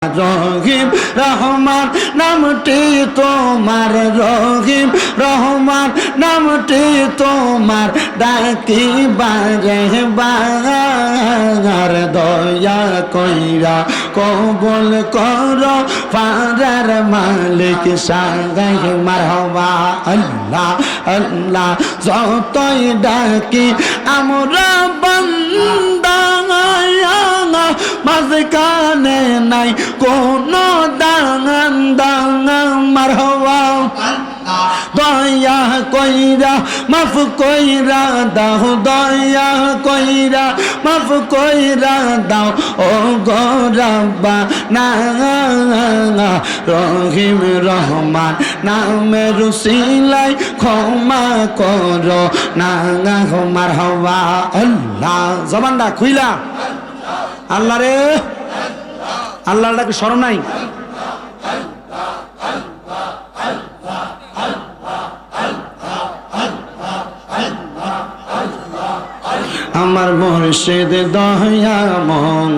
রহিম রহমান নামটি তোমার, রহিম রহমান নামটি তোমার, ডাকি বারে বার, দয়া কইরা কবুল করো পারার মালিক সাগাই মারহাবা। আল্লাহ আল্লাহ যতই ডাকি আমরা বান্দা, মাঝখানে নাই কোনো দাঙ্গান দাঙ্গান মারহাবা। দয়া কইরা মাফ কইরা দাও, দয়া কইরা মাফ কইরা দাও ও গো রব্বানা। রহিম রহমান নামের উসিলায় ক্ষমা করো না মারহাবা। আল্লাহ জবানটা খুইলা আল্লাহ রে, আল্লাহটাকে স্মরণ নাই। আমার মুর্শিদ দয়াময়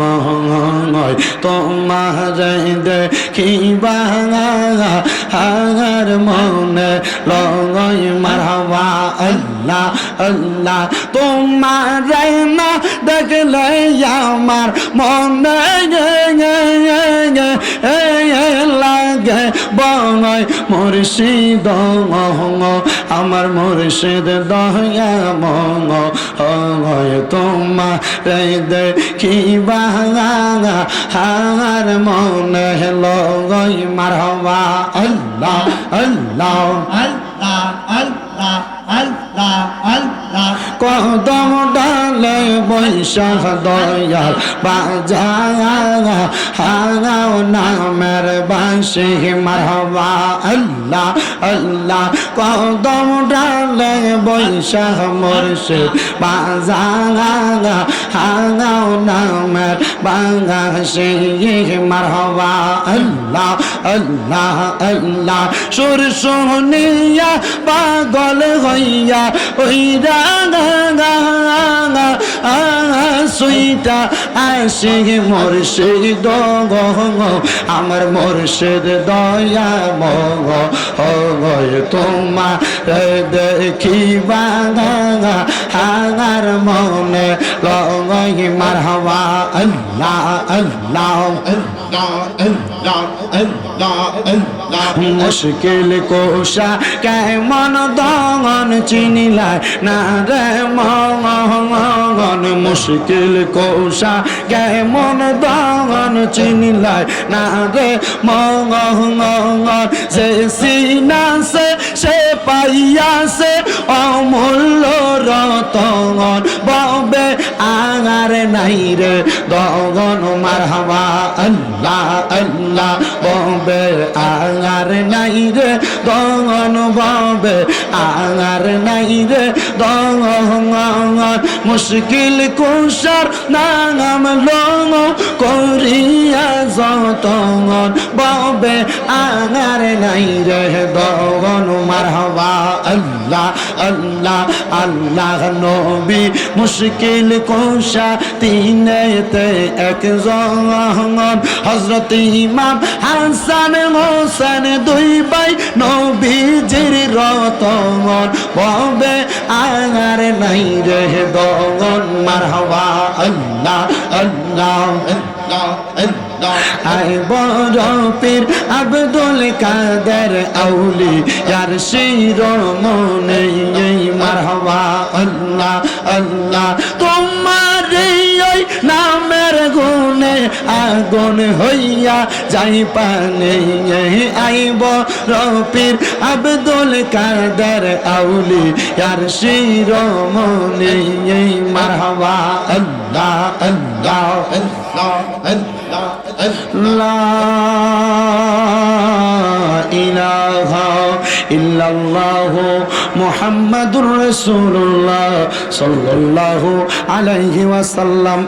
তোমার দেখিবা হার মনে লগই মারহাবা। আল্লাহ আল্লাহ তোমার না দেখলে আমার মনে লাগে বঙয় মুর্শিদ, আমার মুর্শিদ দয়াময় তোমার দেখিবা হার মনে লগই মারহাবা। আল্লাহ আল্লাহ আল্লাহ আল্লাহ আল্লাহ আল্লাহ কদম ডালে বৈশাখ দয়াল বাজাও নামের বাঁশি মারহাবা। আল্লাহ আল্লাহ কদম ডালে বৈশাখ মুর্শিদ বাজাও নামের বাঁশি মারহাবা। আল্লাহ আল্লাহ আল্লাহ সুর শুনিয়া পাগল হইয়া ওই সুইটা আসে মুর্শিদ আমার মুর্শিদ দয়াময় তোমার দেখিবা হার মনে লগই মারহাবা। আল্লাহ আল্লাহ মুশকিল কোষা কেমন দমন চিনিলাই না রে মগন, মুশকিল কোষা কেমন দমন চিনিলাই না রে মগন, যে সিনাসে সে পাইয়াছে অমূল্য রতন, ববে আগার নাই রে দগন মারহাবা। আল্লাহ আল্লাহ ববে আগার নাই রে দগন, ববে আগার নাই রে দগন, মুশকিল কুশার নাম লং করিয়া যতন, ববে আগার নাই রে দগন মারহাবা। আল্লাহ আল্লাহ আল্লাহ নবী মুশকিল কুশা তিনেতে একজন, হযরত ইমাম হাসান হোসেন দুই ভাই নবীজির রতন, ববে আগার নাই রে দগন মারহাবা। আল্লাহ আল্লাহ আয় বড় পীর আব্দুল কাদের আউলিয়ার শিরোমণি মারহাবা। আল্লাহ আল্লাহ তোমার ওই নামের গুণে আগুন হইয়া যাই পানে, আইব রপির আব্দুল কাদের আউলিয়ার শিরোমণি মারহাবা। আল্লাহ আল্লাহ আল্লাহ লা ইলাহা ইল্লাল্লাহু মুহাম্মাদুর রাসূলুল্লাহ সাল্লাল্লাহু আলাইহি ওয়াসাল্লাম।